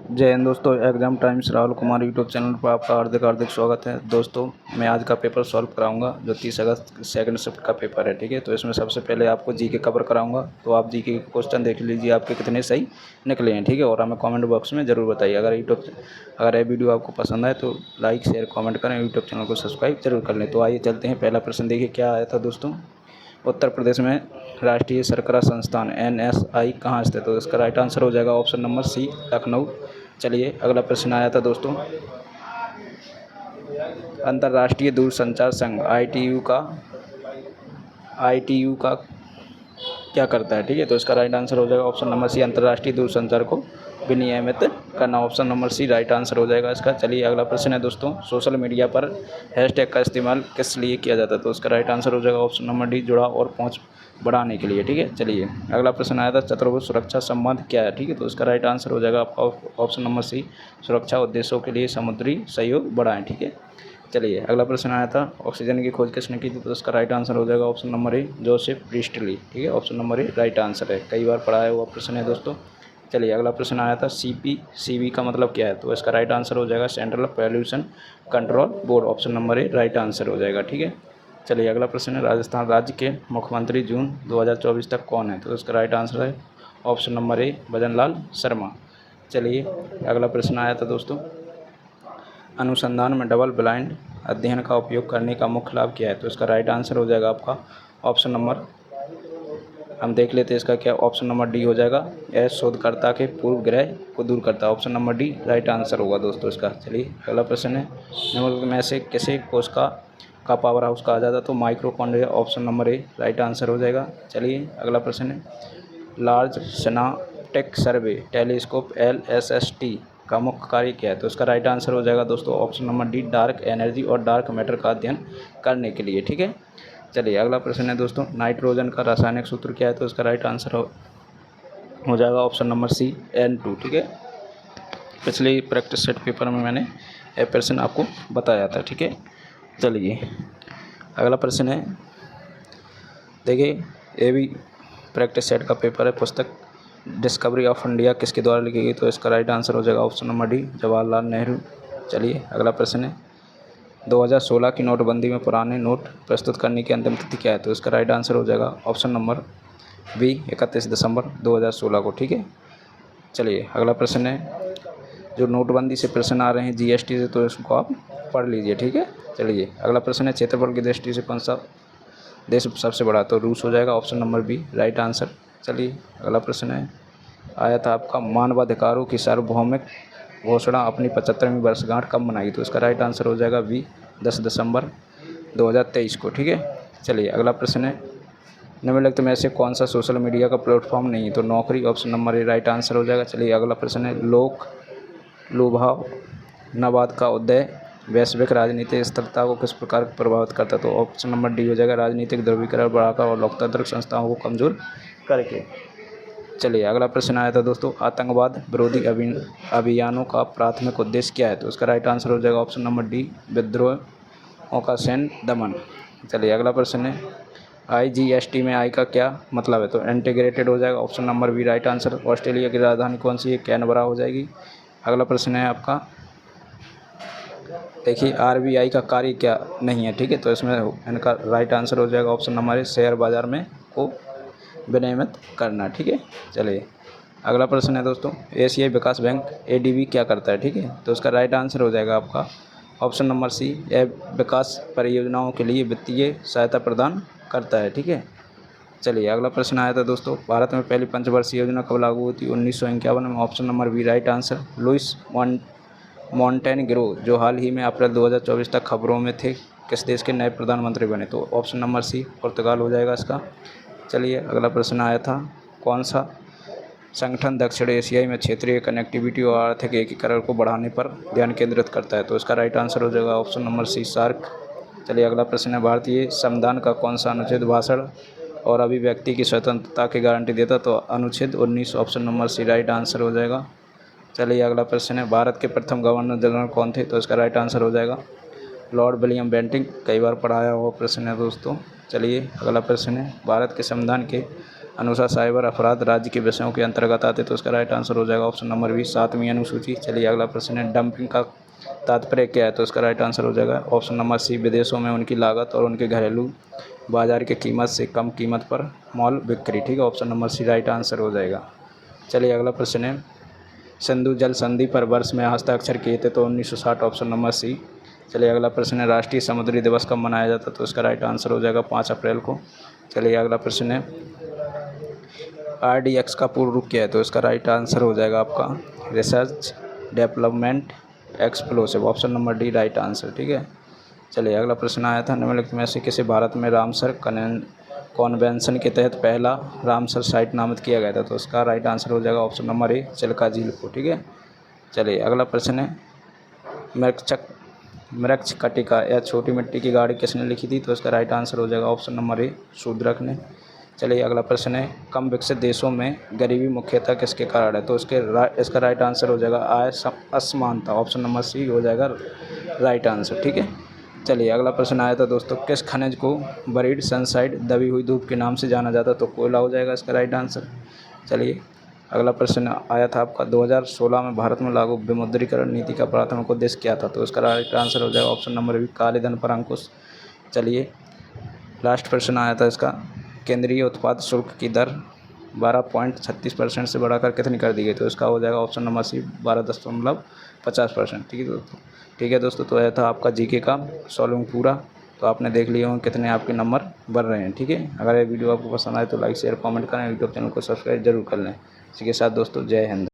जय हिंद दोस्तों। Exam times Rahul Kumar YouTube channel पर आपका हार्दिक हार्दिक स्वागत है। दोस्तों मैं आज का पेपर सॉल्व कराऊंगा जो 30 अगस्त सेकंड शिफ्ट का पेपर है। ठीक है, तो इसमें सबसे पहले आपको जीके कवर कराऊंगा। तो आप जीके के क्वेश्चन देख लीजिए आपके कितने सही निकले हैं। ठीक है, और हमें कमेंट बॉक्स में ज़रूर बताइए। अगर ये वीडियो आपको पसंद आए तो लाइक शेयर कॉमेंट करें, यूट्यूब चैनल को सब्सक्राइब जरूर कर लें। तो आइए चलते हैं। पहला प्रश्न देखिए क्या आया था दोस्तों। उत्तर प्रदेश में राष्ट्रीय शर्करा संस्थान NSI कहाँ स्थित है? तो इसका राइट आंसर हो जाएगा ऑप्शन नंबर सी, लखनऊ। चलिए अगला प्रश्न आया था दोस्तों। अंतर्राष्ट्रीय दूरसंचार संघ ITU का क्या करता है? ठीक है, तो इसका राइट आंसर हो जाएगा ऑप्शन नंबर सी, अंतर्राष्ट्रीय दूरसंचार को विनियमित करना। Option number C right answer हो जाएगा इसका। चलिए अगला प्रश्न है दोस्तों। सोशल मीडिया पर हैशटैग का इस्तेमाल किस लिए किया जाता है? तो इसका राइट आंसर हो जाएगा ऑप्शन नंबर डी, जुड़ाव और पहुंच बढ़ाने के लिए। ठीक है, चलिए अगला प्रश्न आया था चतुर्भुज सुरक्षा संबंध क्या है? ठीक है, तो इसका राइट आंसर हो जाएगा आपका ऑप्शन नंबर सी, सुरक्षा उद्देश्यों के लिए समुद्री सहयोग बढ़ाएं। ठीक है, चलिए अगला प्रश्न आया था ऑक्सीजन की खोज किसने की थी? तो इसका राइट आंसर हो जाएगा option number A, Joseph priestly. ठीक है, option number A right answer है। कई बार पढ़ाया हुआ प्रश्न है दोस्तों। चलिए अगला प्रश्न आया था CPCB का मतलब क्या है? तो इसका राइट आंसर हो जाएगा central pollution control board. Option number A right answer हो जाएगा। ठीक है, चलिए अगला प्रश्न है राजस्थान राज्य के मुख्यमंत्री जून 2024 तक कौन है? तो इसका राइट आंसर है option number A, Bhajanlal Sharma. चलिए अगला प्रश्न आया था दोस्तों। अनुसंधान में डबल ब्लाइंड अध्ययन का उपयोग करने का मुख्य लाभ क्या है? तो इसका राइट आंसर हो जाएगा आपका ऑप्शन नंबर, हम देख लेते हैं इसका क्या, ऑप्शन नंबर डी हो जाएगा। यह शोधकर्ता के पूर्व ग्रह को दूर करता है। Option number D right answer होगा दोस्तों इसका। चलिए अगला प्रश्न है निम्नलिखित में से किसे कोशिका का पावर हाउस कहा जाता है? तो माइक्रोकॉन्ड्रिया। Option number A right answer हो जाएगा। चलिए अगला प्रश्न है लार्ज सिनेप्टिक सर्वे टेलीस्कोप LSST का मुख्य कार्य क्या है? तो इसका राइट आंसर हो जाएगा दोस्तों option number D, dark energy और डार्क मैटर का अध्ययन करने के लिए। ठीक है, चलिए अगला प्रश्न है दोस्तों नाइट्रोजन का रासायनिक सूत्र क्या है? तो इसका राइट आंसर हो जाएगा ऑप्शन नंबर सी, N2। ठीक है, पिछले प्रैक्टिस सेट पेपर में मैंने यह प्रश्न आपको बताया था। ठीक है, चलिए अगला प्रश्न है देखिए, ये भी प्रैक्टिस सेट का पेपर है। पुस्तक डिस्कवरी ऑफ इंडिया किसके द्वारा लिखी गई? तो इसका राइट आंसर हो जाएगा option number D, Jawaharlal Nehru. चलिए अगला प्रश्न है 2016 की नोटबंदी में पुराने नोट प्रस्तुत करने की अंतिम तिथि क्या है? तो इसका राइट आंसर हो जाएगा ऑप्शन नंबर बी, 31 दिसंबर 2016 को। ठीक है, चलिए अगला प्रश्न है जो नोटबंदी से प्रश्न आ रहे हैं GST से, तो इसको आप पढ़ लीजिए। ठीक है, चलिए अगला प्रश्न है क्षेत्रफल की दृष्टि से कौन सा देश सबसे बड़ा? तो रूस हो जाएगा। Option number B right answer. चलिए अगला प्रश्न है आया था आपका मानवाधिकारों की सार्वभौमिक घोषणा अपनी 75वीं वर्षगांठ कब मनाई? तो इसका राइट आंसर हो जाएगा बी, 10 दिसंबर 2023 को। ठीक है, चलिए अगला प्रश्न है निम्नलिखित में से कौन सा सोशल मीडिया का प्लेटफॉर्म नहीं है? तो नौकरी। Option number A right answer हो जाएगा। चलिए अगला प्रश्न है लोक लुभावनावाद का उदय वैश्विक राजनीतिक स्थिरता को किस प्रकार प्रभावित करता है? तो ऑप्शन नंबर डी हो जाएगा, राजनीतिक ध्रुवीकरण बढ़ाकर और लोकतांत्रिक संस्थाओं को कमजोर करके। चलिए अगला प्रश्न आया था दोस्तों आतंकवाद विरोधी अभियानों का प्राथमिक उद्देश्य क्या है? तो इसका राइट आंसर हो जाएगा ऑप्शन नंबर डी, विद्रोहों का सैन्य दमन। चलिए अगला प्रश्न है IGST में आई का क्या मतलब है? तो इंटीग्रेटेड हो जाएगा। Option number B right answer. Australia की राजधानी कौन सी है? कैनबरा हो जाएगी। अगला प्रश्न है आपका देखिए RBI का कार्य क्या नहीं है? ठीक है, तो इसमें इनका राइट आंसर हो जाएगा ऑप्शन नंबर ए, शेयर बाजार में को विनियमित करना। ठीक है, चलिए अगला प्रश्न है दोस्तों एशियाई विकास बैंक ADB क्या करता है? ठीक है, तो उसका राइट आंसर हो जाएगा आपका ऑप्शन नंबर सी, यह विकास परियोजनाओं के लिए वित्तीय सहायता प्रदान करता है। ठीक है, चलिए अगला प्रश्न आया था दोस्तों भारत में पहली पंचवर्षीय योजना कब लागू हुई थी? 1951 में। Option number B right answer. Luis Montenegro जो हाल ही में अप्रैल 2024 तक खबरों में थे, किस देश के नए प्रधानमंत्री बने? तो ऑप्शन नंबर सी, पुर्तगाल हो जाएगा इसका। चलिए अगला प्रश्न आया था कौन सा संगठन दक्षिण एशियाई में क्षेत्रीय कनेक्टिविटी और आर्थिक एकीकरण को बढ़ाने पर ध्यान केंद्रित करता है? तो इसका राइट आंसर हो जाएगा ऑप्शन नंबर सी, सार्क। चलिए अगला प्रश्न है भारतीय संविधान का कौन सा अनुच्छेद भाषण और अभिव्यक्ति की स्वतंत्रता की गारंटी देता? तो अनुच्छेद 19। Option number C right answer हो जाएगा। चलिए अगला प्रश्न है भारत के प्रथम गवर्नर जनरल कौन थे? तो इसका राइट आंसर हो जाएगा लॉर्ड विलियम बेंटिंक। कई बार पढ़ाया हुआ प्रश्न है दोस्तों। चलिए अगला प्रश्न है भारत के संविधान के अनुसार साइबर अपराध राज्य के विषयों के अंतर्गत आते, तो इसका राइट आंसर हो जाएगा ऑप्शन नंबर बी 7वीं अनुसूची। चलिए अगला प्रश्न है, डंपिंग का तात्पर्य क्या है, तो इसका राइट आंसर हो जाएगा ऑप्शन नंबर सी विदेशों में उनकी लागत और उनके घरेलू बाजार की कीमत से कम कीमत पर मॉल बिक्री। ठीक है, option number C right answer हो जाएगा। चलिए अगला प्रश्न है, सिंधु जल संधि पर वर्ष में हस्ताक्षर किए थे, तो 1960 ऑप्शन नंबर सी। चलिए अगला प्रश्न है, राष्ट्रीय समुद्री दिवस कब मनाया जाता है, तो इसका राइट आंसर हो जाएगा 5 अप्रैल को। चलिए अगला प्रश्न है, RDX का पूर्ण रूप क्या है, तो इसका राइट आंसर हो जाएगा आपका research development explosive, option number D right answer. ठीक है, चलिए अगला प्रश्न आया था, निम्नलिखित में से किसे भारत में रामसर कॉन्वेंशन के तहत पहला रामसर साइट नामित किया गया था, तो उसका राइट आंसर हो जाएगा ऑप्शन नंबर ए चिल्का झील को। ठीक है, चलिए अगला प्रश्न है, मृच्छकटिका या छोटी मिट्टी की गाड़ी किसने लिखी थी, तो इसका राइट आंसर हो जाएगा ऑप्शन नंबर ए शूद्रक ने। चलिए अगला प्रश्न है, कम विकसित देशों में गरीबी मुख्यतः किसके कारण है, तो इसका राइट आंसर हो जाएगा आय असमानता, ऑप्शन नंबर सी हो जाएगा राइट आंसर। ठीक है, चलिए अगला प्रश्न आया था दोस्तों, किस खनिज को बरीड सनसाइड दबी हुई धूप के नाम से जाना जाता है, तो कोयला हो जाएगा इसका राइट आंसर। चलिए अगला प्रश्न आया था आपका, 2016 में भारत में लागू विमुद्रीकरण नीति का प्राथमिक उद्देश्य क्या था, तो इसका राइट आंसर हो जाएगा ऑप्शन नंबर बी काले धन पर अंकुश। चलिए लास्ट प्रश्न आया था इसका, केंद्रीय उत्पाद शुल्क की दर 12.36% से बढ़ाकर कितनी कर दी गई, तो इसका हो जाएगा ऑप्शन नंबर सी 12.50%। ठीक है दोस्तों, तो यह था आपका जीके का सॉल्विंग पूरा। तो आपने देख लिया होंगे कितने आपके नंबर बढ़ रहे हैं। ठीक है, अगर ये वीडियो आपको पसंद आए तो लाइक शेयर कमेंट करें, यूट्यूब चैनल को सब्सक्राइब जरूर कर लें। इसी के साथ दोस्तों जय हिंद।